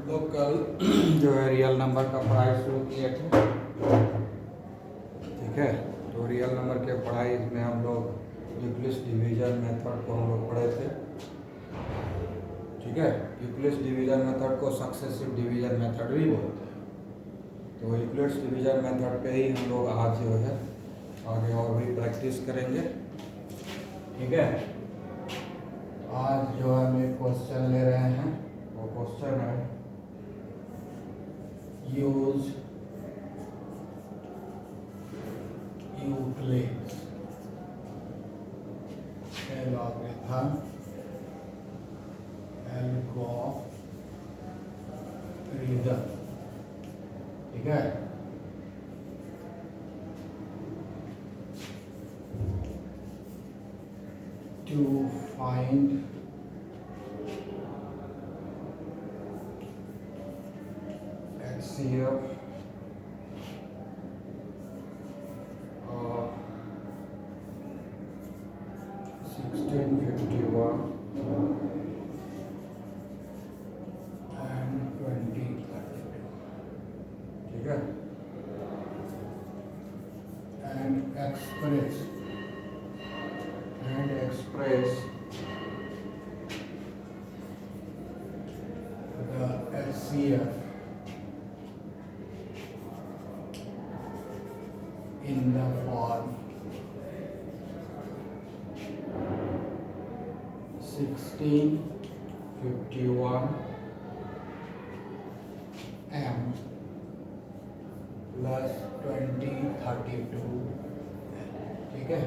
लोग कल जो है रियल नंबर का पढ़ाई शुरू किए थे। ठीक है, तो रियल नंबर के पढ़ाई में हम लोग यूक्लिड्स डिवीजन मेथड को हम लोग पढ़े थे। ठीक है, यूक्लिड्स डिवीजन मेथड को सक्सेसिव डिवीजन मेथड भी बोलते हैं। तो यूक्लिड्स डिवीजन मेथड पे ही हम लोग आज जो है आगे और भी प्रैक्टिस करेंगे। ठीक है, आज जो हम एक क्वेश्चन ले रहे हैं, वो क्वेश्चन है यूज यूक्लिड्स एल्गोरिथम ठीक है। To find HCF of 1651 and 2032। ठीक है, and express the HCF in the form 1651 m plus 2032। ठीक है,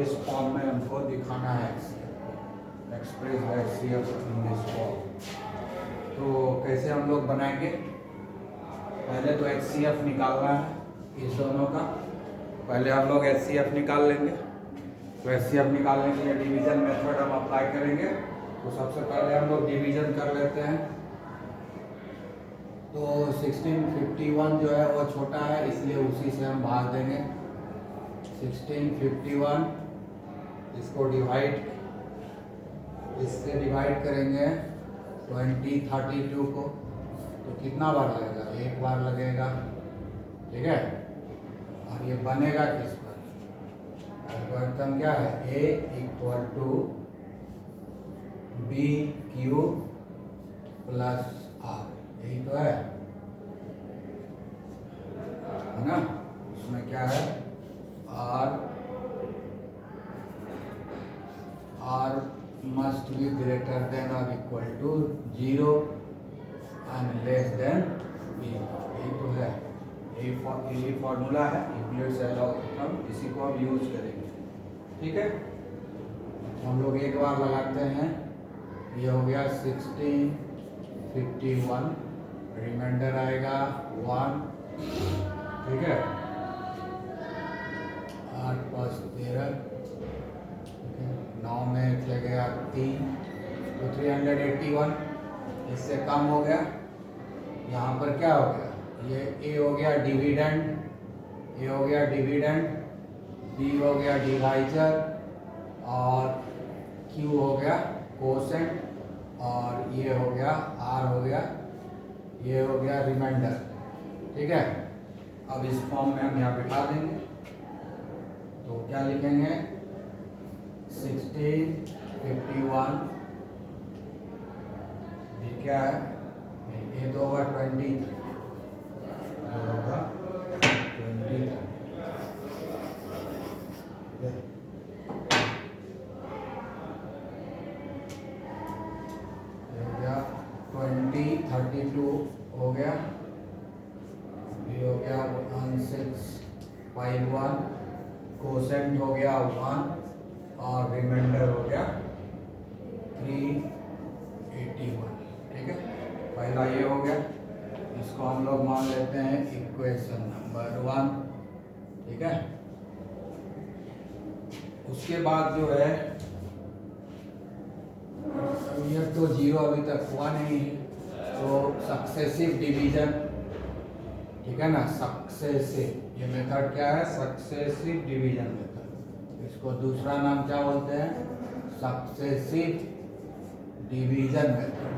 इस फॉर्म में हमको दिखाना है express HCF in this form. तो कैसे हम लोग बनाएंगे? पहले तो HCF निकालना है इस दोनों का। पहले हम लोग HCF निकाल लेंगे। तो HCF निकालने के लिए डिवीजन मेथड हम अप्लाई करेंगे। तो सबसे पहले हम लोग डिवीजन कर लेते हैं। तो 1651 जो है वो छोटा है, इसलिए उसी से हम भाग देंगे। 1651 इसको इससे डिवाइड करेंगे 2032 को। तो कितना बार लगेगा? एक बार लगेगा। ठीक है, और ये बनेगा किस पर? एल्गोरिथम क्या है? A = BQ + R, यही तो है ना? इसमें क्या है? R must be greater than or equal to 0 and less than B। यही तो है, यही फॉर्मूला है यूक्लिड्स एल्गोरिथम, इसी को हम यूज करेंगे। ठीक है, हम लोग एक बार लगाते हैं। ये हो गया 1651, रिमाइंडर आएगा 1। ठीक है, 8 + 13, 9 में चले गया 3, तो 381। इससे कम हो गया। यहाँ पर क्या हो गया? ये A हो गया डिविडेंड, B हो गया डिवाइजर, और Q हो गया कोसेंट, और ये हो गया R हो गया, ये हो गया रिमाइंडर। ठीक है, अब इस फॉर्म में हम यहाँ बिठा देंगे। तो क्या लिखेंगे? 1651 ये क्या है? ये तो होगा 20 होगा 20। हो गया 2032 हो गया। ये हो गया 1651, कोसेंट हो गया 1, और रिमाइंडर हो गया 381। ठीक है, पहला ये हो गया। इसको हम लोग मान लेते हैं इक्वेशन नंबर 1। ठीक है, उसके बाद जो है ये तो 0 अभी तक हुआ नहीं है, तो सक्सेसिव डिवीजन। ठीक है ना, सक्सेसिव, ये मेथड क्या है? Successive division method. इसको दूसरा नाम क्या बोलते हैं? Successive division method.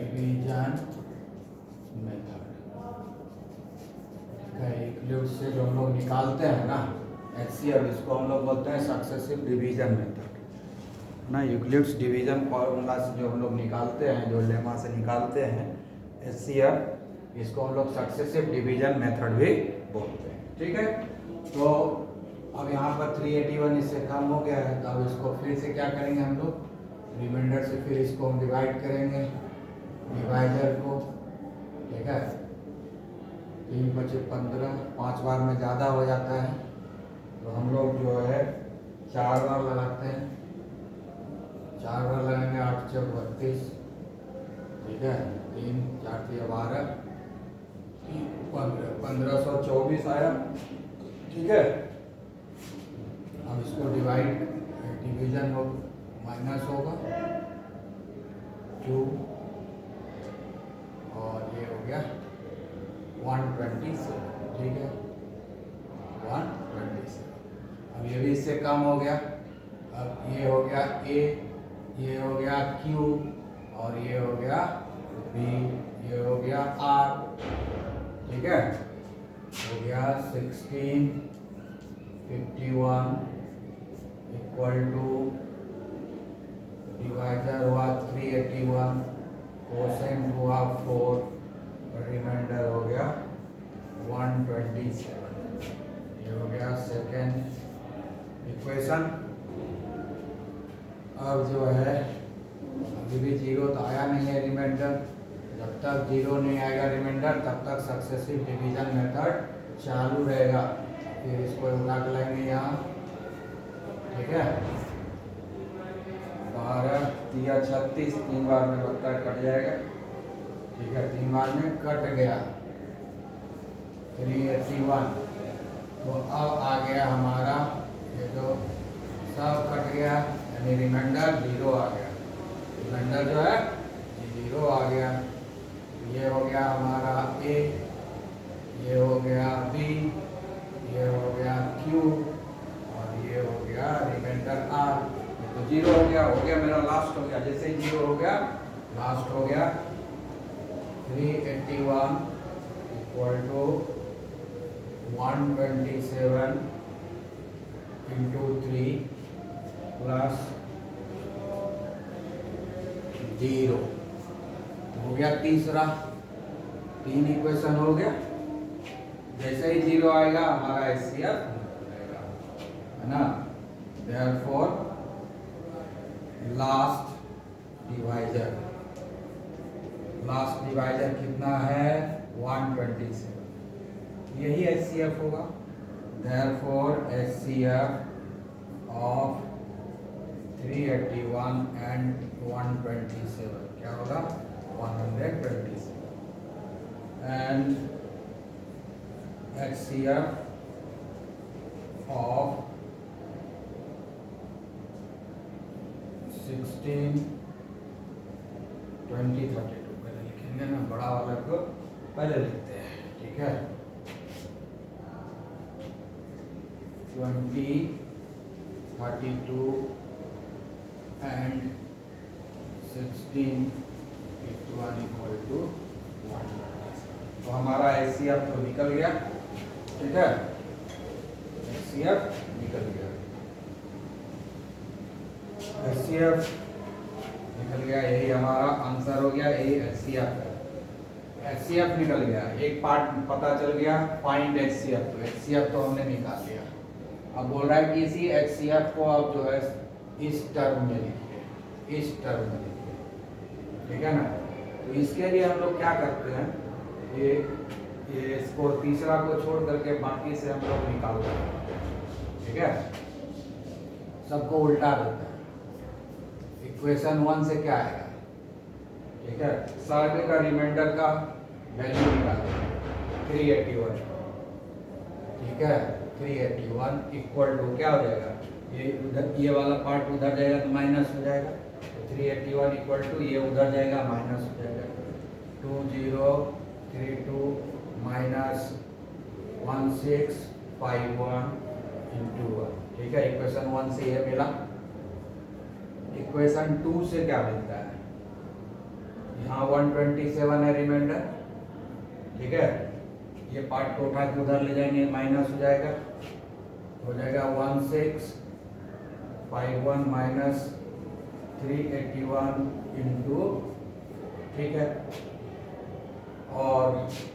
Division method. Equilibrium से जो हम लोग निकालते हैं ना HCF, इसको हम लोग बोलते हैं सक्सेसिव डिवीजन मेथड ना। यूक्लिड्स डिवीजन फॉर्मूला से जो हम लोग निकालते हैं, जो लेमा से निकालते हैं HCF, इसको हम लोग सक्सेसिव डिवीजन मेथड भी बोलते हैं। ठीक है, तो अब यहाँ पर 381 इससे कम हो गया है, तो अब इसको फिर से क्या करेंगे हम लोग, रिमाइंडर से फिर इसको हम डिवाइड करेंगे डिवाइडर को। ठीक है, 3 × 15, 5 बार में ज़्यादा हो जाता है, तो हम लोग जो है 4 बार लगाते हैं। 4 बार लगाएंगे, 8 × 32। ठीक है, 3 4 × 12, 1524 आया। ठीक है, अब इसको डिवीजन हो माइनस होगा 2, और ये हो गया 127। ठीक है, 127। अब ये भी इससे कम हो गया। अब ये हो गया A, ये हो गया Q, और ये हो गया B, ये हो गया R। ठीक है, हो गया 16, 51 इक्वल टू डिवाइडर हुआ 381, कोसेंट हुआ 4, और रिमाइंडर हो गया 127। ये हो गया सेकेंड इक्वेशन। अब जो है अभी भी 0 तो आया नहीं है रिमाइंडर। जब तक 0 नहीं आएगा रिमाइंडर, तब तक सक्सेसिव डिवीजन मेथड चालू रहेगा। फिर इसको उठा के लाएंगे यहाँ। ठीक है, 12 3 36, 3 बार में 72 कट जाएगा। ठीक है, 3 बार में कट गया 381। तो अब आ गया हमारा ये जो सब कट गया, यानी रिमाइंडर 0 आ गया। रिमाइंडर जो है 0 आ गया। ये हो गया हमारा A, ये हो गया B, ये हो गया Q, और ये हो गया रिमाइंडर R। तो 0 हो गया मेरा लास्ट हो गया। जैसे ही 0 हो गया, लास्ट हो गया 381 इक्वल टू 127 इंटू 3 प्लस 0 हो गया तीसरा। 3 इक्वेशन हो गया। जैसे ही 0 आएगा हमारा HCF है ना। देयरफॉर लास्ट डिवाइजर कितना है 127, यही HCF होगा। देयरफॉर HCF ऑफ 381 एंड 127 क्या होगा 127, एंड HCF of 16, 20, 32 पहले लिखेंगे ना, बड़ा वाला को पहले लिखते हैं। ठीक है, 20, 32 एंड 16 1 इक्वल टू 1। तो हमारा HCF तो निकल गया। ठीक है, HCF निकल गया। HCF निकल गया, यही हमारा आंसर हो गया। यही HCF है। HCF निकल गया, एक पार्ट पता चल गया, फाइंड HCF। तो HCF तो हमने निकाल लिया। अब बोल रहा है कि इसी HCF को अब जो है इस टर्म में लिखिए, इस टर्म में लिखिए। ठीक है ना। तो इसके लिए हम लोग क्या करते हैं, ये इसको तीसरा को छोड़ करके बाकी से हम लोग निकालते हैं। ठीक है, सबको उल्टा देते हैं। इक्वेशन 1 से क्या आएगा, ठीक है, सारे का रिमाइंडर का वैल्यू निकालेंगे 381। ठीक है, 381 इक्वल टू क्या हो जाएगा, ये उधर ये वाला पार्ट उधर जाएगा तो माइनस हो जाएगा। तो 381 इक्वल टू ये उधर जाएगा माइनस हो जाएगा। 2032 माइनस 1651 इंटू 1। ठीक है, इक्वेशन 1 से ये मिला। इक्वेशन 2 से क्या मिलता है, यहाँ 127 है रिमाइंडर, ठीक है। ये पार्ट को उठा के उधर ले जाएंगे, माइनस हो जाएगा 1651 माइनस 381 इंटू, ठीक है। और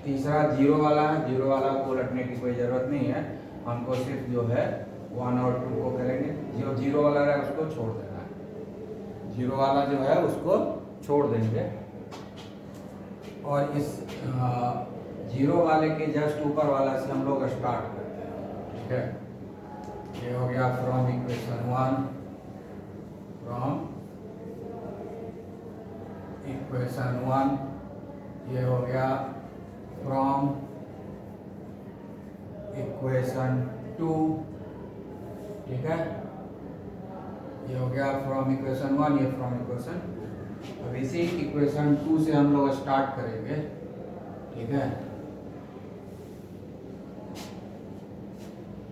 तीसरा जीरो वाला है, जीरो वाला को उलटने की कोई ज़रूरत नहीं है, हमको सिर्फ जो है 1 और 2 को करेंगे। जो जीरो वाला है उसको छोड़ देना है, जीरो वाला जो है उसको छोड़ देंगे। और इस जीरो वाले के जस्ट ऊपर वाला से हम लोग स्टार्ट करते हैं, ठीक है। ये हो गया फ्रॉम इक्वेशन 1, फ्रॉम इक्वेशन 1। ये हो गया फ्रॉम इक्वेशन 2, ठीक है। ये हो गया फ्रॉम इक्वेशन 1, ये फ्रॉम इक्वेशन। अब इसी इक्वेशन 2 से हम लोग स्टार्ट करेंगे, ठीक है।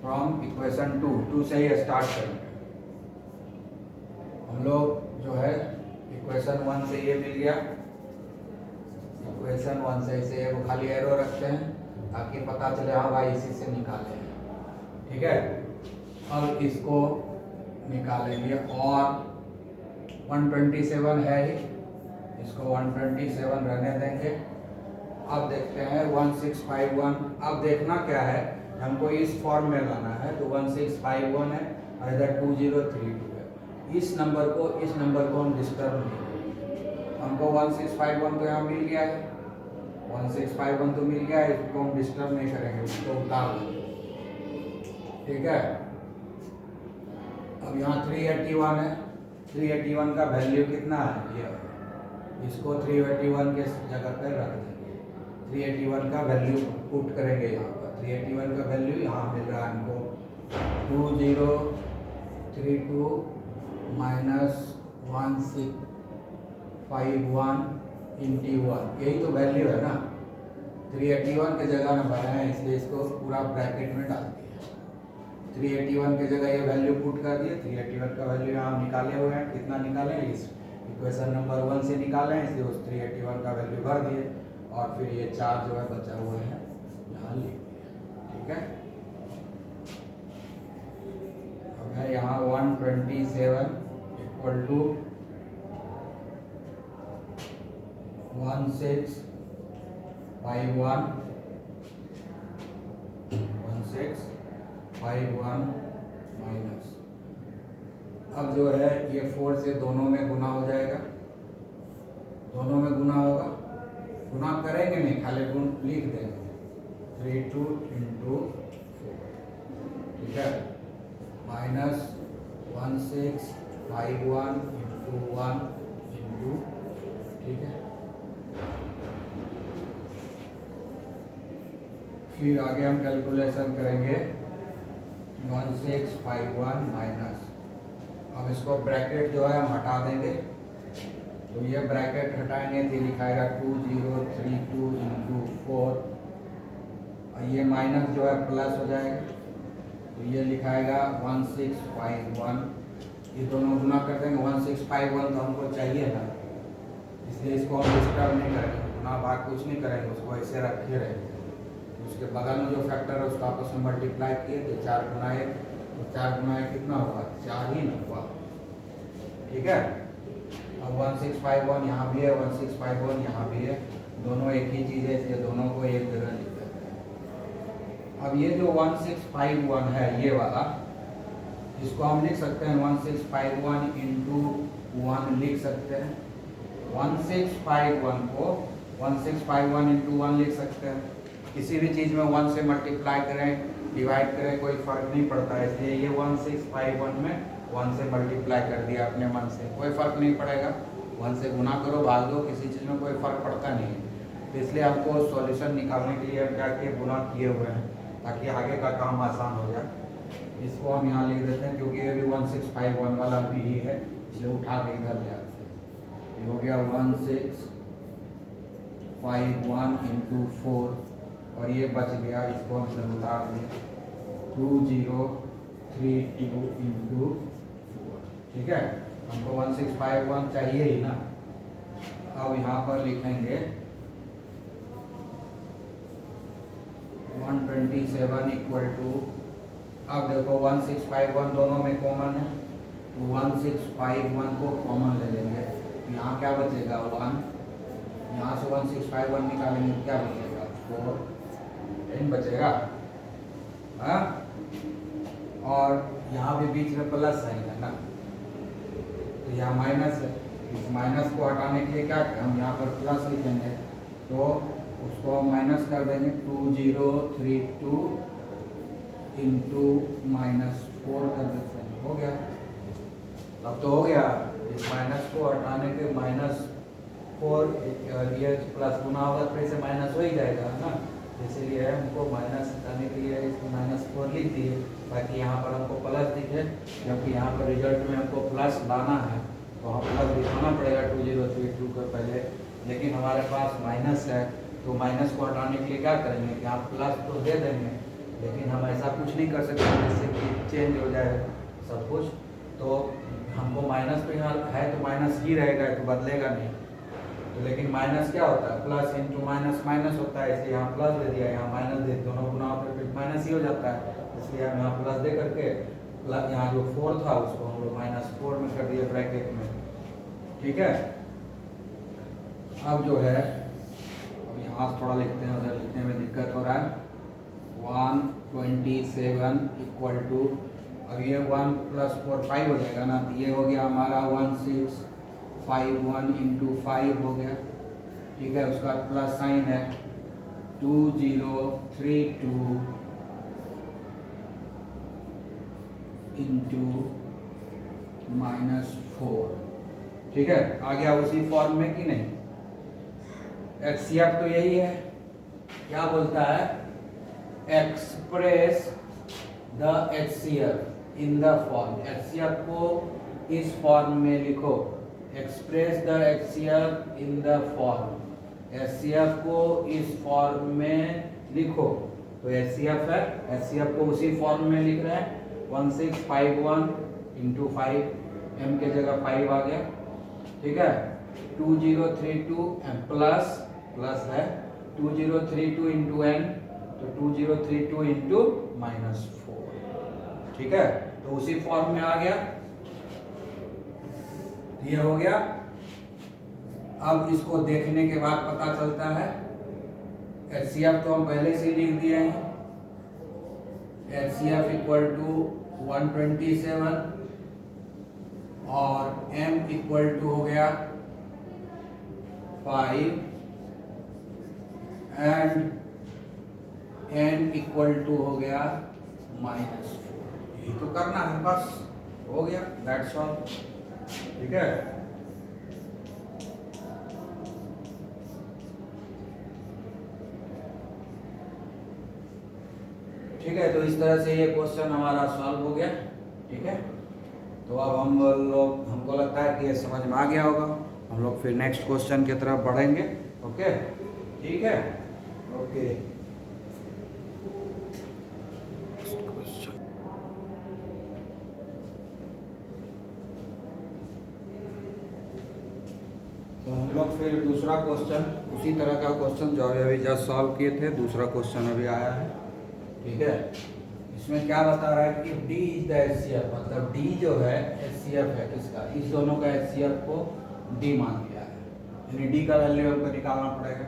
फ्रॉम इक्वेशन 2 से ही स्टार्ट करेंगे हम लोग। जो है इक्वेशन 1 से ये मिल गया, इक्वेशन 1 से इसे वो खाली एरो रखते हैं ताकि पता चले हाँ भाई इसी से निकाले हैं, ठीक है। अब इसको निकालेंगे और 127 है ही, इसको 127 रहने देंगे। अब देखते हैं 1651। अब देखना क्या है, हमको इस फॉर्म में लाना है, तो 1651 है और इधर 2032 है। इस नंबर को हम डिस्टर्ब नहीं करेंगे। हमको 1651 तो यहाँ मिल गया है, 1651 तो मिल गया है, इसको हम डिस्टर्ब नहीं करेंगे, उसको उतार देंगे, ठीक है। अब यहाँ 381 है, 381 का वैल्यू कितना है, ये इसको 381 के जगह पर रख देंगे। 381 का वैल्यू पुट करेंगे यहाँ पर। 381 का वैल्यू यहाँ मिल रहा है हमको 2032 माइनस 1651 इंटू 1, यही तो वैल्यू है ना। 381 के जगह ना बनाए, इसलिए इसको पूरा ब्रैकेट में डाल दिया। 381 की जगह ये वैल्यू पुट कर दिए। 381 का वैल्यू यहाँ निकाले हुए हैं, कितना निकाले इस इक्वेशन नंबर 1 से निकाले, इसलिए उस 381 का वैल्यू भर दिए और फिर ये 4 जो है बचा हुआ है यहाँ लिख दिया, ठीक है। अब है यहाँ 127 इक्वल टू 1651 माइनस। अब जो है ये 4 से दोनों में गुना हो जाएगा, दोनों में गुना होगा, गुना करेंगे नहीं, खाली गुण लिख देंगे 32 इंटू 4, ठीक है, माइनस 1651 इंटू 1 इंटू, ठीक है। फिर आगे हम कैलकुलेशन करेंगे 1651 माइनस। अब इसको ब्रैकेट जो है हम हटा देंगे, तो ये ब्रैकेट हटाएंगे तो लिखाएगा 2032 इंटू 4, और ये माइनस जो है प्लस हो जाएगा, तो ये लिखाएगा 1651। ये दोनों गुना कर देंगे, 1651 तो हमको चाहिए ना, इसलिए इसको हम डिस्टर्ब नहीं करेंगे, गुना भाग कुछ नहीं करेंगे, उसको ऐसे रखे रहेंगे। उसके बगल में जो फैक्टर है उसको आपस में मल्टीप्लाई किए तो 4 गुना 1, तो 4 गुना 1 कितना होगा, 4 ही ना हुआ, ठीक है। अब 1651 यहाँ भी है, 1651 यहाँ भी है, दोनों एक ही चीज़ है, इसलिए दोनों को एक जगह लिख देते हैं। अब ये जो 1651 है ये वाला, इसको हम लिख सकते हैं 1651 इंटू 1 लिख सकते हैं। 1651 को 1651 इंटू 1 लिख सकते हैं। किसी भी चीज़ में 1 से मल्टीप्लाई करें, डिवाइड करें, कोई फ़र्क नहीं पड़ता है, इसलिए ये 1651 में 1 से मल्टीप्लाई कर दिया अपने मन से, कोई फ़र्क नहीं पड़ेगा। 1 से गुना करो, भाग दो, किसी चीज़ में कोई फ़र्क पड़ता नहीं है। तो इसलिए हमको सॉल्यूशन निकालने के लिए हम क्या किए, गुना किए हुए हैं ताकि आगे का काम आसान हो जाए। इसको हम यहाँ लिख देते हैं, क्योंकि ये भी 1651 वाला भी ही है, इसलिए उठा के इधर ले आते हैं। ये हो गया 1651 इंटू 4, और ये बच गया, इसको हम उतार दें 2032 इंटू 4, ठीक है। हमको 1651 चाहिए ही ना, अब यहाँ पर लिखेंगे 127 इक्वल टू, अब देखो 1651 दोनों में कॉमन है, 1651 को कॉमन ले लेंगे, यहाँ क्या बचेगा 1, यहाँ से 1651 निकालेंगे क्या बचेगा 4, 10 बचेगा। हाँ, और यहाँ भी बीच में प्लस साइन है ना, तो यहाँ माइनस है, इस माइनस को हटाने के लिए क्या करें, हम यहाँ पर प्लस लिखेंगे, तो उसको हम माइनस कर देंगे, 2032 इंटू -4 कर देते हैं, हो गया। अब तो हो गया, इस माइनस को हटाने के -4 ये प्लस गुना होगा तो इसे माइनस हो ही जाएगा ना, इसीलिए हमको माइनस हटाने के लिए इसको -4 लिख दिए ताकि यहाँ पर हमको प्लस दिखे, जबकि यहाँ पर रिजल्ट में हमको प्लस लाना है तो हम प्लस दिखाना पड़ेगा 2032 का पहले, लेकिन हमारे पास माइनस है तो माइनस को हटाने के लिए क्या करेंगे कि आप प्लस तो दे देंगे, लेकिन हम ऐसा कुछ नहीं कर सकते जिससे कि चेंज हो जाए सब कुछ, तो हमको माइनस तो यहाँ है तो माइनस ही रहेगा, तो बदलेगा नहीं। तो लेकिन माइनस क्या होता है, प्लस इंटू माइनस माइनस होता है, इसलिए यहाँ प्लस दे दिया, यहाँ माइनस दे, दोनों गुना होकर फिर माइनस ही हो जाता है, इसलिए हम यहाँ प्लस दे करके यहाँ जो 4 था उसको हम लोग -4 में कर दिए ब्रैकेट में, ठीक है। अब जो है, अब यहाँ थोड़ा लिखते हैं, उधर लिखने में दिक्कत हो रहा है, 127 इक्वल टू, अब ये 1 + 4 5 हो जाएगा ना, तो ये हो गया हमारा 1651 इंटू 5 हो गया, ठीक है, उसका प्लस साइन है, 2032 इंटू -4, ठीक है, आ गया उसी फॉर्म में कि नहीं। HCF तो यही है, क्या बोलता है, express the HCF in the form, HCF को इस फॉर्म में लिखो, express the HCF in the form, HCF को इस फॉर्म में लिखो, तो HCF है, HCF को उसी फॉर्म में लिख रहे हैं, 1651 इंटू 5, m के जगह 5 आ गया, ठीक है, 2032 प्लस है 2032 इंटू n, तो 2032 इंटू -4, ठीक है, तो उसी फॉर्म में आ गया, ये हो गया। अब इसको देखने के बाद पता चलता है, HCF तो हम पहले से लिख दिए हैं, HCF इक्वल टू 127 और m इक्वल टू हो गया 5 एंड n इक्वल टू हो गया -4, यही तो करना है, बस हो गया, दैट्स ऑल, ठीक है। ठीक है, तो इस तरह से ये क्वेश्चन हमारा सॉल्व हो गया, ठीक है। तो अब हम लोग, हमको लगता है कि ये समझ में आ गया होगा, हम लोग फिर नेक्स्ट क्वेश्चन की तरफ बढ़ेंगे, ओके, ठीक है, ओके। तो हम लोग फिर दूसरा क्वेश्चन, उसी तरह का क्वेश्चन जो अभी जस्ट सॉल्व किए थे, दूसरा क्वेश्चन अभी आया है, ठीक है। इसमें क्या बता रहा है कि D इज द HCF, मतलब D जो है HCF है किसका, इस दोनों का HCF को D मान लिया है, यानी D का वैल्यू हमको निकालना पड़ेगा।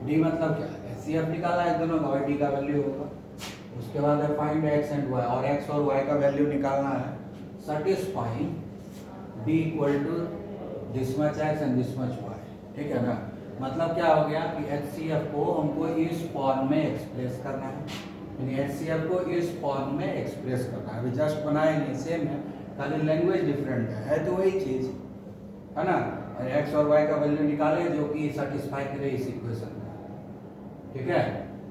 D मतलब क्या है, HCF निकाला है दोनों का, D का वैल्यू होगा। उसके बाद है फाइंड x एंड y, और x और y का वैल्यू निकालना है, satisfying D equal to this much x and this much y, ठीक है ना। मतलब क्या हो गया कि HCF को हमको इस फॉर्म में एक्सप्रेस करना है, यानी HCF को इस फॉर्म में एक्सप्रेस करना है, अभी जस्ट बनाए नहीं, सेम है, खाली लैंग्वेज डिफरेंट है तो वही चीज़ है ना। x और y का वैल्यू निकाले जो कि सेटिस्फाई करे इस इक्वेशन में, ठीक है,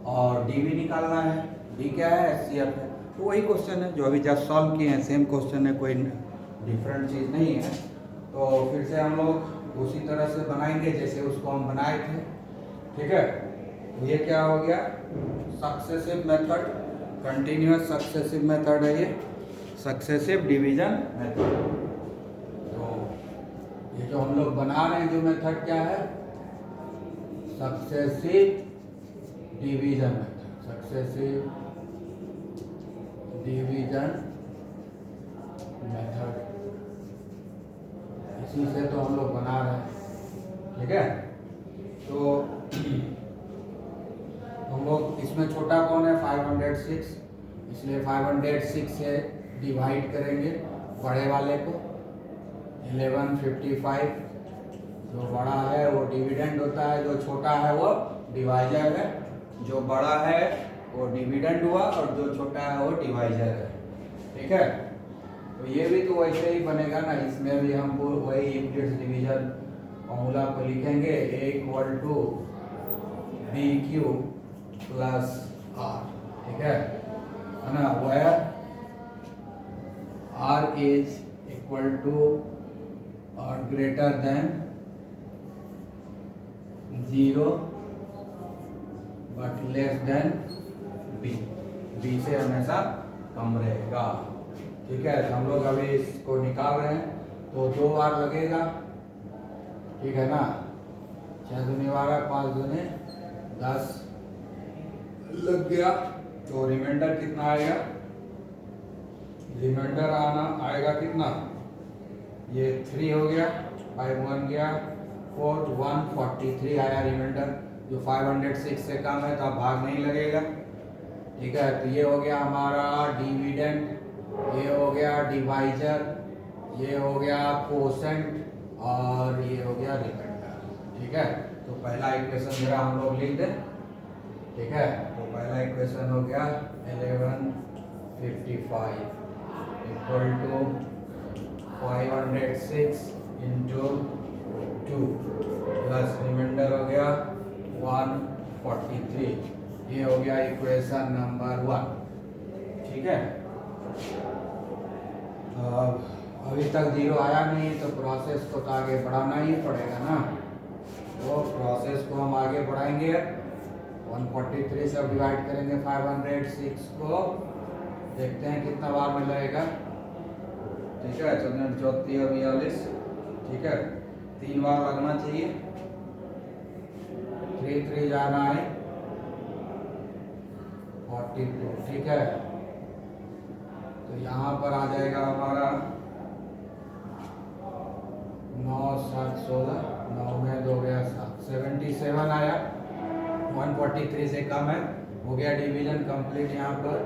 और D भी निकालना है, D क्या है, HCF है, तो वही क्वेश्चन है जो अभी जस्ट सॉल्व किए हैं, सेम क्वेश्चन है, कोई डिफरेंट चीज़ नहीं है। तो फिर से हम लोग उसी तरह से बनाएंगे जैसे उसको हम बनाए थे, ठीक है। तो ये क्या हो गया, successive method, continuous successive method है ये, सक्सेसिव डिवीजन मेथड। तो ये जो हम लोग बना रहे हैं जो मेथड क्या है, successive division method, successive division method, इसी से तो हम लोग बना रहे हैं, ठीक है। तो हम लोग इसमें छोटा कौन है, 506, इसलिए 506 से डिवाइड करेंगे बड़े वाले को। 1155 जो बड़ा है वो डिविडेंड होता है, जो छोटा है वो डिवाइजर है, जो बड़ा है वो डिविडेंड हुआ और जो छोटा है वो डिवाइजर है, ठीक है। तो ये भी तो वैसे ही बनेगा ना, इसमें भी हम वही इम्प्लिसिट डिवीजन फॉर्मूला को लिखेंगे, A equal to BQ plus R, ठीक है ना, where R is equal to और greater than 0 but less than B से हमेशा कम रहेगा, ठीक है। तो हम लोग अभी इसको निकाल रहे हैं, तो 2 बार लगेगा, ठीक है ना, 6 दूनी 12, 5 दूनी 10 लग गया। तो रिमाइंडर कितना आएगा, रिमाइंडर आएगा कितना, ये 3 हो गया, 5 1 गया 4, 143 आया रिमाइंडर, जो 506 से कम है तो अब भाग नहीं लगेगा, ठीक है। तो ये हो गया हमारा डिविडेंड, ये हो गया डिवाइजर, ये हो गया कोसेंट और ये हो गया रिमाइंडर, ठीक है। तो पहला इक्वेशन जरा हम लोग लिख दें, ठीक है। तो पहला इक्वेशन हो गया 1155 equal to 506 into 2 plus remainder हो गया 143, ये हो गया इक्वेशन नंबर 1, ठीक है। अभी तक 0 आया नहीं तो प्रोसेस को तो आगे बढ़ाना ही पड़ेगा ना, तो प्रोसेस को हम आगे बढ़ाएंगे, 143 से डिवाइड करेंगे 506 को, देखते हैं कितना बार में लगेगा, ठीक है। 34 और 42, ठीक है, 3 बार लगना चाहिए, 3 3 जाना है 42, ठीक है। तो यहाँ पर आ जाएगा हमारा 9 7 16, 9 में 2 गया 7, 77 आया, 143 से कम है, हो गया डिवीजन कंप्लीट यहाँ पर।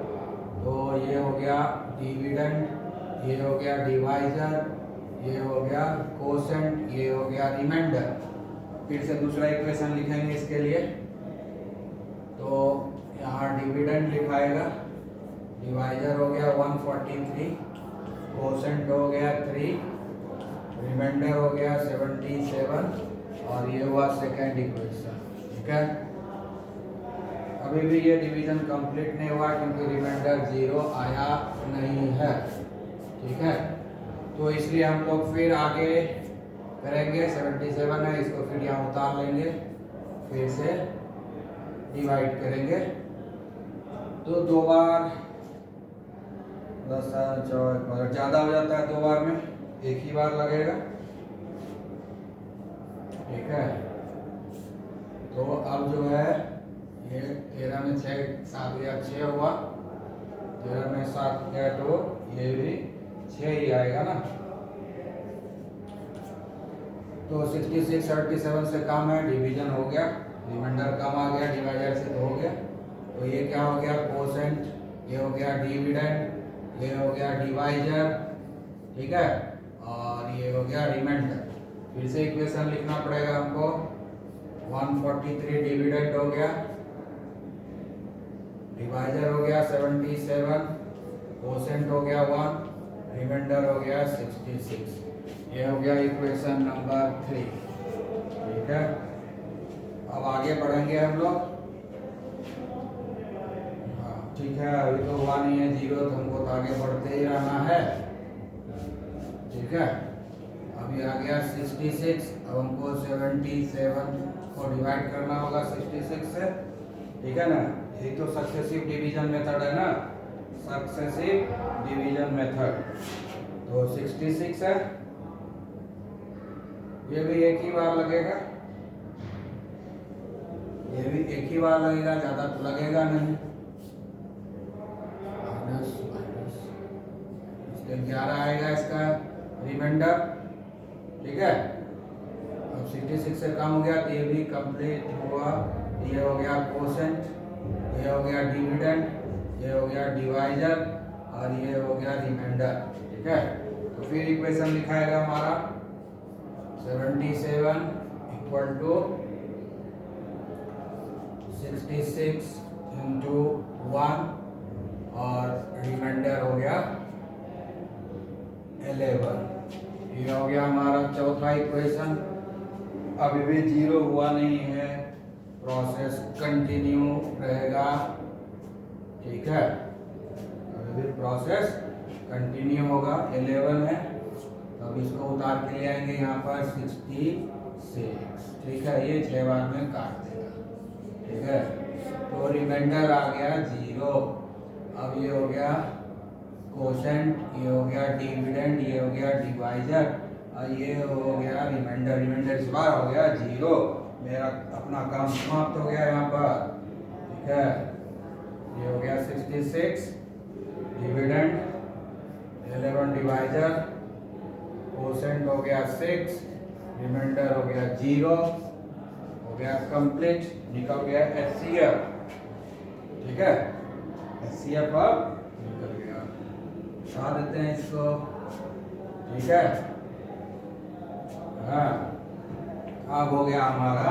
तो ये हो गया डिविडेंड, ये हो गया डिवाइजर, ये हो गया कोसेंट, ये हो गया रिमाइंडर। फिर से दूसरा इक्वेशन लिखेंगे इसके लिए, तो यहाँ डिविडेंड लिखाएगा, डिवाइजर हो गया 143, कोसेंट हो गया 3, रिमाइंडर हो गया 77 और ये हुआ सेकेंड इक्वेशन, ठीक है। अभी भी ये डिवीजन कंप्लीट नहीं हुआ क्योंकि रिमाइंडर 0 आया नहीं है, ठीक है। तो इसलिए हम लोग फिर आगे करेंगे, 77 है, इसको फिर यहाँ उतार लेंगे, फिर से डिवाइड करेंगे, तो 2 बार 10 4 ज़्यादा हो जाता है, 2 बार में, एक ही बार लगेगा, ठीक है। तो अब जो है ये 13 में 6 7 गया 6 हुआ, 13 में 7 गया तो ये भी 6 ही आएगा ना। तो 66 37 से कम है, डिवीजन हो गया, रिमाइंडर कम आ गया, डिवाइजर से तो हो गया। तो ये क्या हो गया कोसेंट, ये हो गया डिविडेंड, ये हो गया डिवाइजर, ठीक है, और ये हो गया रिमाइंडर। फिर से इक्वेशन लिखना पड़ेगा हमको, 143 डिविडेंड हो गया, डिवाइजर हो गया 77, कोसेंट हो गया 1, रिमाइंडर हो गया 66, ये हो गया इक्वेशन नंबर 3, ठीक है। अब आगे बढ़ेंगे हम लोग, हाँ ठीक है, अभी तो हुआ नहीं है 0, तो हमको तो आगे बढ़ते ही रहना है, ठीक है। अभी आ गया 66, अब हमको 77 को डिवाइड करना होगा 66 से, ठीक है ना। ये तो सक्सेसिव डिवीजन मेथड है ना, सक्सेसिव डिवीजन मेथड। तो 66 है, ये भी एक ही बार लगेगा, ये भी एक ही बार लगेगा, ज्यादा तो लगेगा नहीं। माइनस माइनस, इसके 11 आएगा इसका रिमाइंडर। ठीक है, अब 66 से कम हो गया तो ये भी कंप्लीट हुआ। ये हो गया कोसेंट, ये हो गया डिविडेंड, ये हो गया डिवाइजर और ये हो गया रिमाइंडर। ठीक है, तो फिर इक्वेशन लिखाएगा हमारा 77 इक्वल टू 66 इंटू 1 और रिमाइंडर हो गया 11। ये हो गया हमारा चौथा इक्वेशन। अभी भी जीरो हुआ नहीं है, प्रोसेस कंटिन्यू रहेगा। ठीक है, अभी भी प्रोसेस कंटिन्यू होगा। 11 है, तो अब इसको उतार के ले आएंगे यहाँ पर 66। ठीक है, ये 6 बार में काट देगा। ठीक है, तो रिमाइंडर आ गया 0। अब ये हो गया कोसेंट, ये हो गया डिविडेंड, ये हो गया डिवाइजर और ये हो गया रिमाइंडर। रिमाइंडर इस बार हो गया 0। मेरा अपना काम समाप्त हो गया यहाँ पर। ठीक है, ये हो गया 66 डिविडेंड, 11 डिवाइजर, कोसेंट हो गया 6, रिमाइंडर हो गया 0, हो गया कंप्लीट, निकल गया HCF। ठीक है, HCF अब निकल गया, उठा देते हैं इसको। ठीक है, हाँ, अब हो गया हमारा,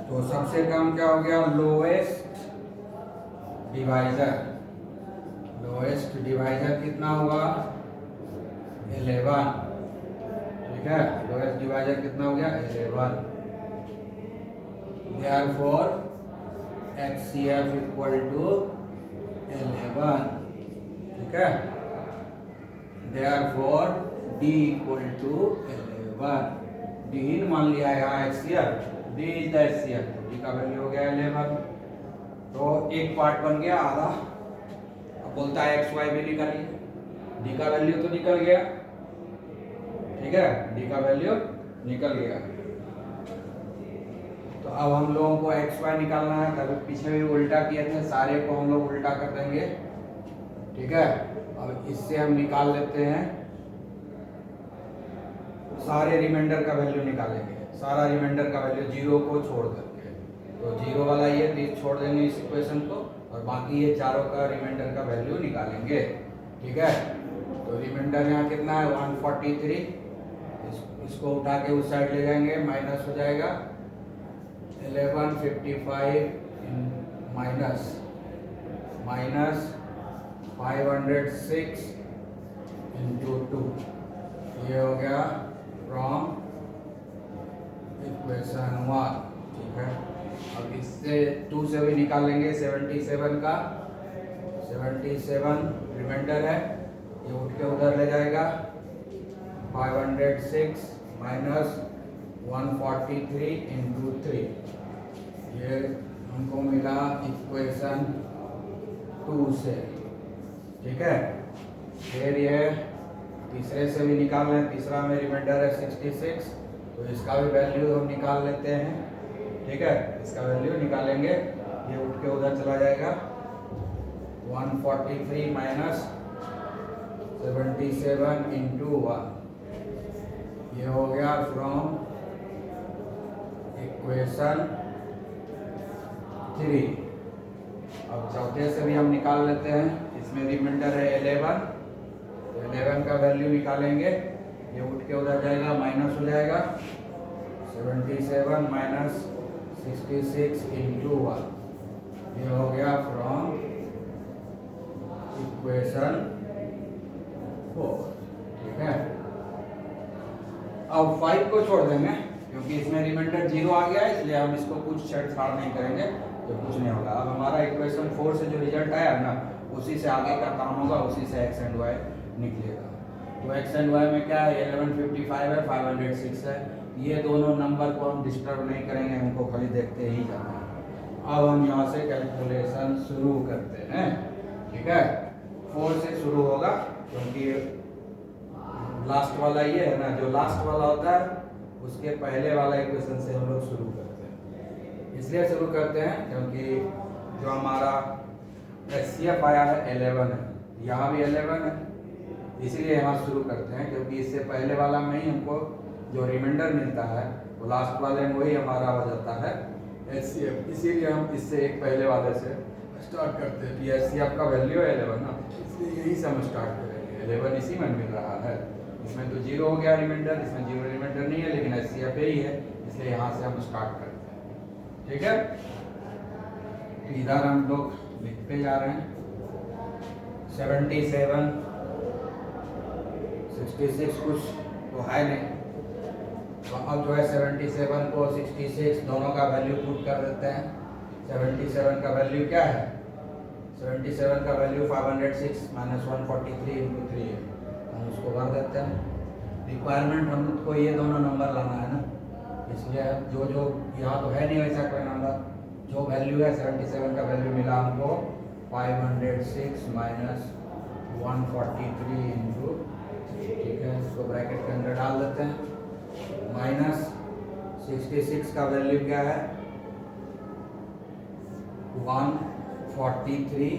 तो सबसे कम क्या हो गया, लोएस्ट डिवाइजर। लोएस्ट डिवाइजर कितना हुआ, 11। ठीक है, लोएस्ट डिवाइजर कितना हो गया, 11। Therefore HCF equal to 11। ठीक है, Therefore D equal to 11। D मान लिया यहाँ HCF, D is the HCF, D का वैल्यू हो गया 11। तो एक पार्ट बन गया आधा। अब बोलता है XY भी निकालिए, D का वैल्यू तो निकल गया। ठीक है, D का वैल्यू निकल गया। तो अब हम लोगों को XY निकालना है, तभी पीछे भी उल्टा किए थे, सारे को हम लोग उल्टा कर देंगे। ठीक है, अब इससे हम निकाल लेते हैं, सारे रिमाइंडर का वैल्यू निकालेंगे, सारा रिमाइंडर का वैल्यू 0 को छोड़ करके। तो 0 वाला ये छोड़ देंगे इस इक्वेशन को, और बाकी ये चारों का रिमाइंडर का वैल्यू निकालेंगे। ठीक है, तो रिमाइंडर यहाँ कितना है, 143। इसको उठा के उस साइड ले जाएंगे, माइनस हो जाएगा 1155 माइनस 506 इंटू 2। ये हो गया फ्रॉम इक्वेशन 1। ठीक है, अब इससे 2 से भी निकालेंगे 77 का। 77 रिमाइंडर है, ये उठ के उधर ले जाएगा। 506 माइनस 143 इंटू 3, ये हमको मिला इक्वेशन 2 से। ठीक है, फिर ये तीसरे से भी निकाल लें, तीसरा में रिमाइंडर है 66, तो इसका भी वैल्यू हम निकाल लेते हैं। ठीक है, इसका वैल्यू निकालेंगे, ये उठ के उधर चला जाएगा। 143 माइनस 77 इंटू 1, ये हो गया फ्रॉम इक्वेशन 3। अब चौथे से भी हम निकाल लेते हैं, इसमें रिमाइंडर है 11, तो 11 का वैल्यू निकालेंगे, ये उठ के उधर जाएगा, माइनस हो जाएगा 77 माइनस 66 इंटू 1, ये हो गया फ्रॉम इक्वेशन 4। ठीक है, अब 5 को छोड़ देंगे, क्योंकि इसमें रिमाइंडर 0 आ गया है, इसलिए हम इसको कुछ छेड़छाड़ नहीं करेंगे, तो कुछ नहीं होगा। अब हमारा इक्वेशन 4 से जो रिजल्ट आया ना, उसी से आगे का काम होगा, उसी से x एंड y निकलेगा। तो x एंड y में क्या है, 1155 है, 506 है। ये दोनों नंबर को हम डिस्टर्ब नहीं करेंगे, हमको खाली देखते ही जाना है। अब हम यहाँ से कैलकुलेशन शुरू करते हैं। ठीक है, 4 से शुरू होगा, क्योंकि लास्ट वाला ये है ना, जो लास्ट वाला होता है उसके पहले वाला इक्वेशन से हम लोग शुरू करते हैं। इसलिए शुरू करते हैं क्योंकि जो हमारा HCF आया है 11 है, यहाँ भी 11 है, इसीलिए यहाँ शुरू करते हैं क्योंकि इससे पहले वाला में ही हमको जो रिमाइंडर मिलता है वो लास्ट वाले में वही हमारा हो जाता है HCF। इसीलिए हम इससे एक पहले वाले से स्टार्ट करते हैं कि HCF का वैल्यू है 11 ना, इसलिए यही से हम स्टार्ट करेंगे। 11 इसी में मिल रहा है, इसमें तो 0 हो गया रिमाइंडर, इसमें 0 रिमाइंडर नहीं है लेकिन HCF यही है, इसलिए यहाँ से हम स्टार्ट करते हैं। ठीक है, इधर हम लोग लिखते जा रहे हैं 77 66 कुछ तो है नहीं, तो अब जो है 77 को 66 दोनों का वैल्यू पुट कर देते हैं। 77 का वैल्यू क्या है, 77 का वैल्यू 506 माइनस 143 इंटू 3 है, हम उसको भर देते हैं। रिक्वायरमेंट हमको ये दोनों नंबर लाना है ना, इसलिए जो जो यहाँ तो है नहीं वैसा कोई नंबर, जो वैल्यू है 77 का वैल्यू मिला हमको 506 माइनस 143 इंटू, ठीक है, इसको ब्रैकेट के अंदर डाल देते हैं। माइनस 66 का वैल्यू क्या है 143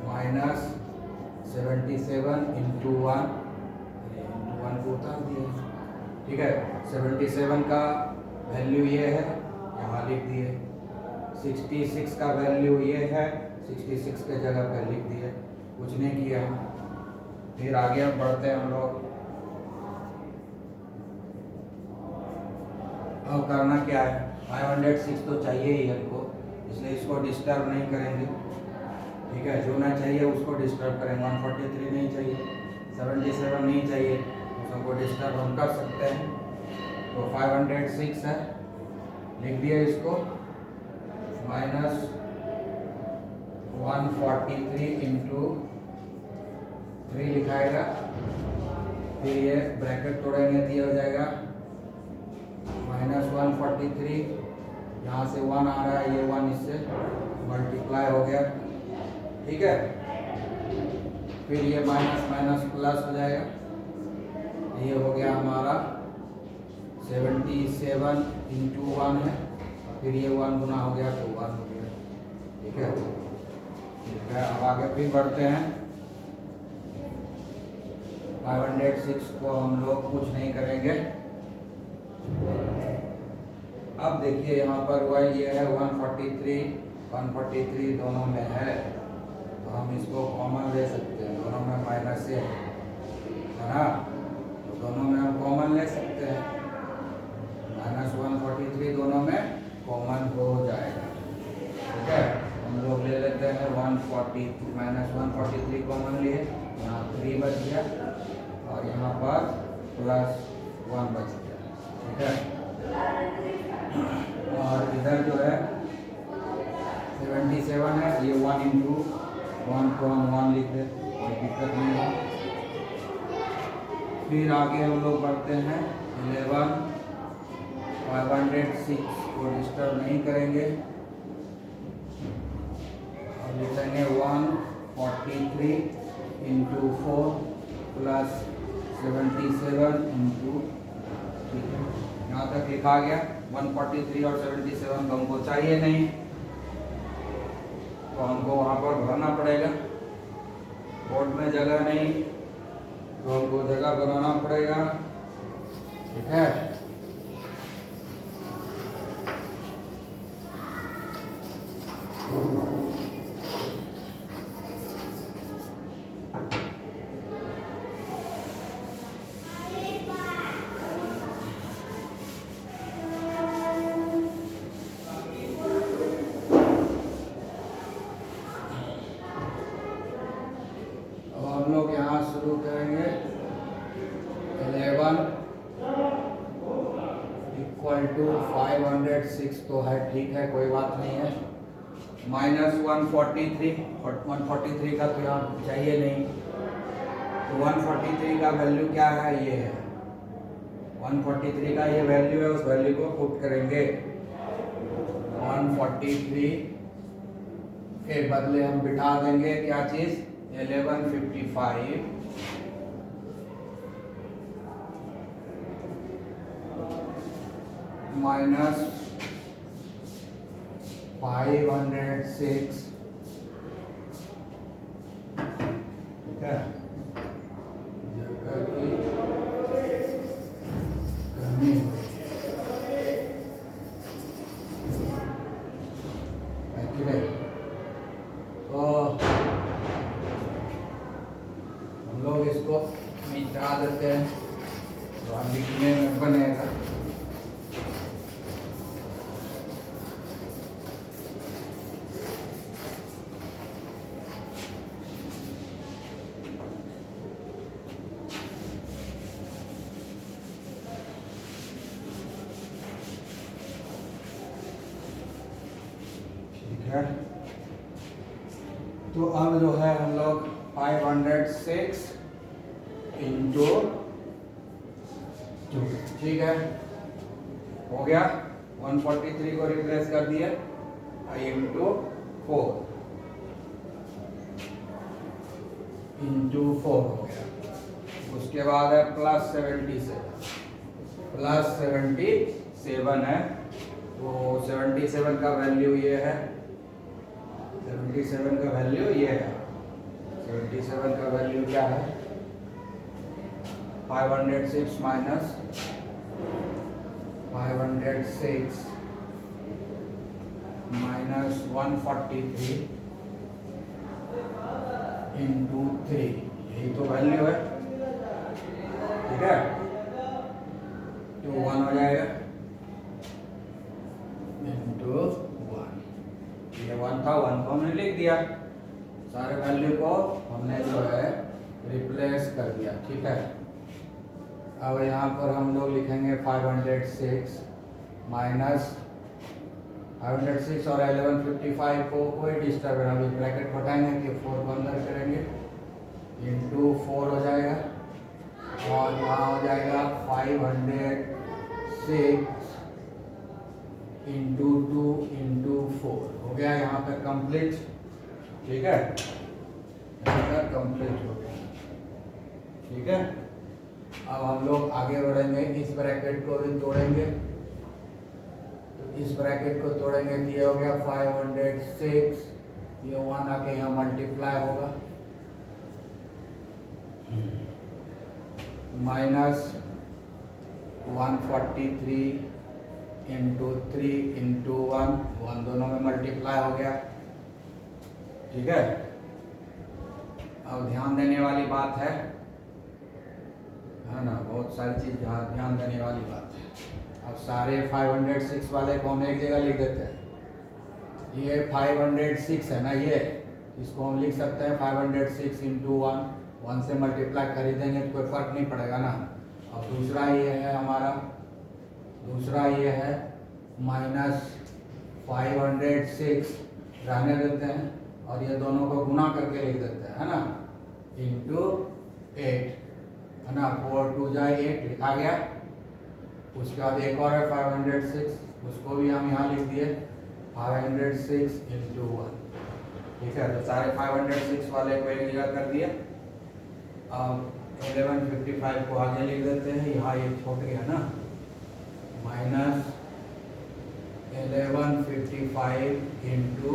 माइनस 77 इंटू 1 को उतार दिए। ठीक है, 77 का वैल्यू ये है, यहाँ लिख दिए। 66 का वैल्यू ये है, 66 के जगह पर लिख दिए, कुछ नहीं किया। फिर आगे बढ़ते हैं हम लोग। अब करना क्या है, 506 तो चाहिए ही हमको, इसलिए इसको डिस्टर्ब नहीं करेंगे। ठीक है, जो ना चाहिए उसको डिस्टर्ब करेंगे। 143 नहीं चाहिए, 77 नहीं चाहिए, उसको डिस्टर्ब हम कर सकते हैं। तो 506 है, लिख दिया इसको, माइनस 143 इंटू 3 लिखाएगा, फिर ये ब्रैकेट तोड़ेंगे तो ये हो जाएगा माइनस 143, यहाँ से 1 आ रहा है, ये 1 इससे मल्टीप्लाई हो गया। ठीक है, फिर ये माइनस माइनस प्लस हो जाएगा, ये हो गया हमारा 77 इंटू 1 है, फिर ये 1 गुना हो गया तो 1 हो गया। ठीक है, ठीक है, अब आगे फिर बढ़ते हैं। 506 को हम लोग कुछ नहीं करेंगे। अब देखिए यहाँ पर वही ये है 143 दोनों में है, तो हम इसको कॉमन ले सकते हैं, दोनों में माइनस है ना, तो दोनों में हम कॉमन ले सकते हैं। माइनस 143 दोनों में कॉमन हो जाएगा। ठीक है, हम लोग ले लेते हैं 140 माइनस 143 कॉमन लिए, यहाँ 3 बच गया और यहाँ पर प्लस 1 बच गया। ठीक है, और इधर जो है 77 है, ये 1 इंटू 1 को हम 1 लिख दे, कोई दिक्कत नहीं है। फिर आगे हम लोग बढ़ते हैं 11, 506 को डिस्टर्ब नहीं करेंगे, और लिखेंगे 143 इंटू 4 प्लस 77 इंटू, ठीक है, यहाँ तक लिखा गया। 143 और 77 तो हमको चाहिए नहीं, तो हमको वहाँ पर भरना पड़ेगा। बोर्ड में जगह नहीं, तो हमको जगह बनाना पड़ेगा। ठीक है, हम लोग यहाँ शुरू करेंगे 11 इक्वल टू 506 तो है, ठीक है, कोई बात नहीं है। माइनस 143 और 143 का तो यहाँ चाहिए नहीं, तो 143 का वैल्यू क्या है, ये है 143 का ये वैल्यू है, उस वैल्यू को पुट करेंगे। 143 के बदले हम बिठा देंगे क्या चीज़, 1155 माइनस 506, ठीक है, जगह की कमी हुई है कि नहीं। तो हम लोग इसको मिटा देते हैं, तो लिखने में बनेगा है। तो अब जो है हम लोग 506 इंटू 2, ठीक है, हो गया। 143 को रिप्लेस कर दिया इंटू 4 हो गया। उसके बाद है प्लस 77 है, तो 77 का वैल्यू ये है, 77 का वैल्यू ये है। 77 का वैल्यू क्या है, 506 माइनस 506 माइनस 143 इंटू 3, यही तो वैल्यू है, ठीक है। तो 1 हो जाएगा इंटू 1, ये 1 था, 1 को हमने लिख दिया, सारे वैल्यू को हमने जो है रिप्लेस कर दिया, ठीक है। अब यहाँ पर हम लोग लिखेंगे 506 माइनस 506 और 1155 को कोई डिस्टर्ब है, अभी ब्रैकेट हटाएंगे कि 4 को अंदर करेंगे, इंटू 4 हो जाएगा, और यहाँ हो जाएगा 506 इंटू 2 इंटू 4, हो गया यहाँ तक कंप्लीट, ठीक है, यहाँ तक कंप्लीट हो गया, ठीक है। अब हम लोग आगे बढ़ेंगे, इस ब्रैकेट को भी तोड़ेंगे, तो इस ब्रैकेट को तोड़ेंगे तो ये हो गया 506, ये 1 आके यहाँ मल्टीप्लाई होगा, माइनस 143 इंटू 3 इंटू 1 दोनों में मल्टीप्लाई हो गया, ठीक है। अब ध्यान देने वाली बात है ना, बहुत सारी चीज ध्यान देने वाली बात है। अब सारे 506 वाले को हम एक जगह लिख देते हैं, ये 506 है ना, ये इसको हम लिख सकते हैं 506 इंटू 1 से मल्टीप्लाई कर देंगे तो कोई फर्क नहीं पड़ेगा ना। और दूसरा ये है हमारा, दूसरा ये है माइनस 506 रहने देते हैं, और ये दोनों को गुना करके लिख देते हैं, है ना, इंटू 8, है ना, 4 2 जाए 8 लिखा गया। उसके बाद एक और है 506, उसको भी हम यहाँ लिख दिए 506 इंटू 1, ठीक है। तो सारे 506 वाले को एक जगह कर दिया। अब 1155 को आगे लिख देते हैं, यहाँ ये छूट गया ना, माइनस 1155 इंटू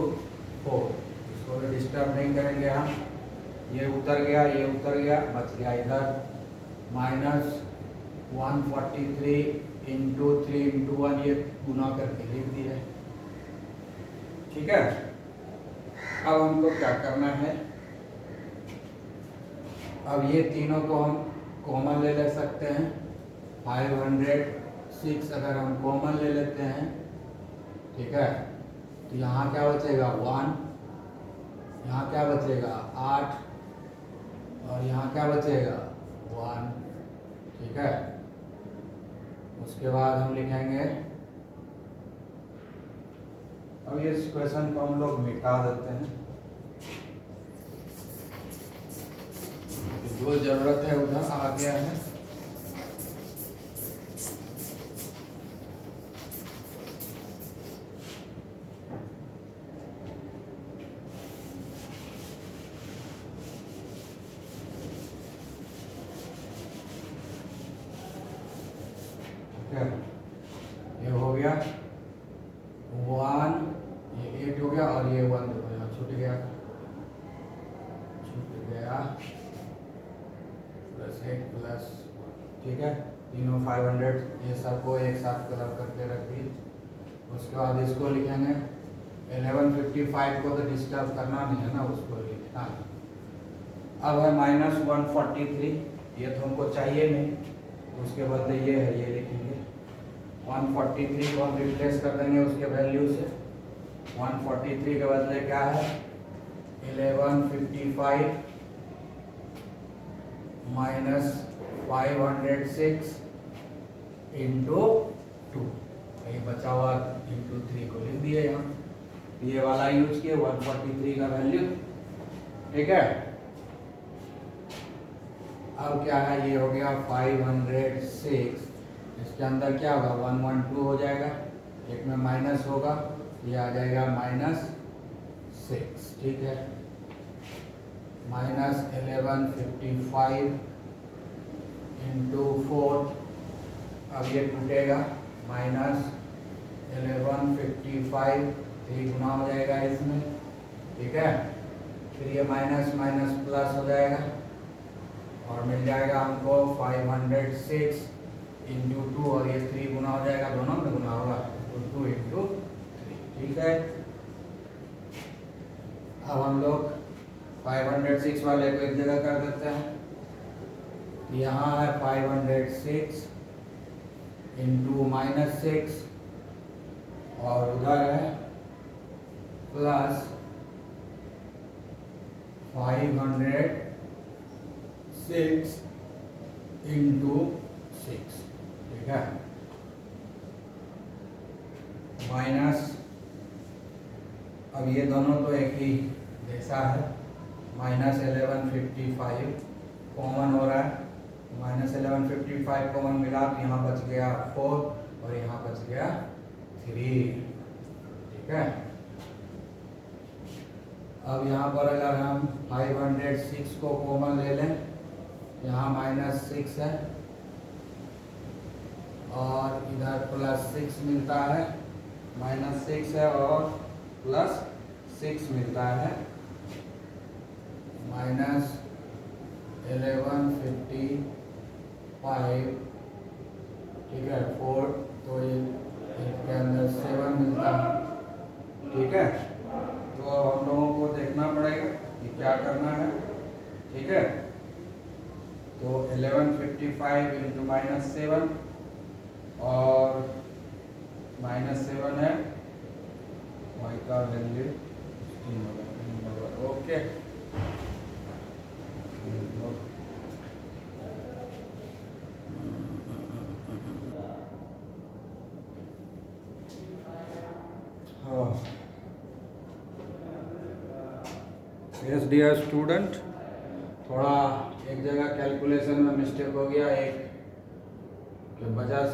4, इसको भी डिस्टर्ब नहीं करेंगे हम, ये उतर गया, ये उतर गया, बच गया इधर माइनस 143 इंटू 3 इंटू 1, ये गुना करके लिख दिया, ठीक है। अब हमको क्या करना है, अब ये तीनों को हम कॉमन ले सकते हैं, 506 अगर हम कॉमन ले लेते हैं, ठीक है, तो यहाँ क्या बचेगा 1, यहाँ क्या बचेगा 8, और यहाँ क्या बचेगा 1, ठीक है। उसके बाद हम लिखेंगे, अब इस क्वेश्चन को हम लोग मिटा देते हैं, जो जरूरत है उधर आ गया है। ये हो ठीक है, तीनों 500 ये सबको एक साथ कलर करके रख दी। उसके बाद इसको लिखेंगे 1155 को तो डिस्टर्ब करना नहीं है ना, उसको लिखना है। अब है -143, ये तो हमको चाहिए नहीं, उसके बदले ये है, ये लिखेंगे 143 को हम रिप्लेस कर देंगे उसके वैल्यू से। 143 के बदले क्या है 1155 -506 इंटू 2, ये बचा हुआ इंटू 3 को लिख दिए यहाँ, ये वाला यूज किए 143 का वैल्यू। ठीक है, अब क्या है, ये हो गया 506, इसके अंदर क्या होगा 112 हो जाएगा, एक में माइनस होगा, ये आ जाएगा -6। ठीक है, -1155 इंटू 4, अब ये टूटेगा -1155, 3 गुना हो जाएगा इसमें। ठीक है, फिर ये माइनस माइनस प्लस हो जाएगा और मिल जाएगा हमको 506 इंटू 2, और ये 3 गुना हो जाएगा, दोनों में गुना होगा, तो 2 इंटू 3। ठीक है, अब हम लोग 506 वाले को एक जगह कर देते हैं। यहाँ है 506 इंटू -6, और उधर है प्लस 506 इंटू 6। ठीक है, माइनस, अब ये दोनों तो एक ही जैसा है, -1155 कॉमन हो रहा है, -1155 कॉमन मिला तो यहाँ बच गया 4 और यहाँ बच गया 3। ठीक है, अब यहाँ पर अगर हम 506 को कॉमन ले लें, यहाँ -6 है और इधर +6 मिलता है, -6 है और +6 मिलता है, -1155। ठीक है, 4 तो ये इसके अंदर 7 मिलता है। ठीक है, तो हम लोगों को देखना पड़ेगा कि क्या करना है। ठीक है, तो 1155 इंटू -7 और -7 है, y का वैल्यू 3 होगा। ओके, यस डियर स्टूडेंट, थोड़ा एक जगह कैलकुलेशन में मिस्टेक हो गया, एक की वजह से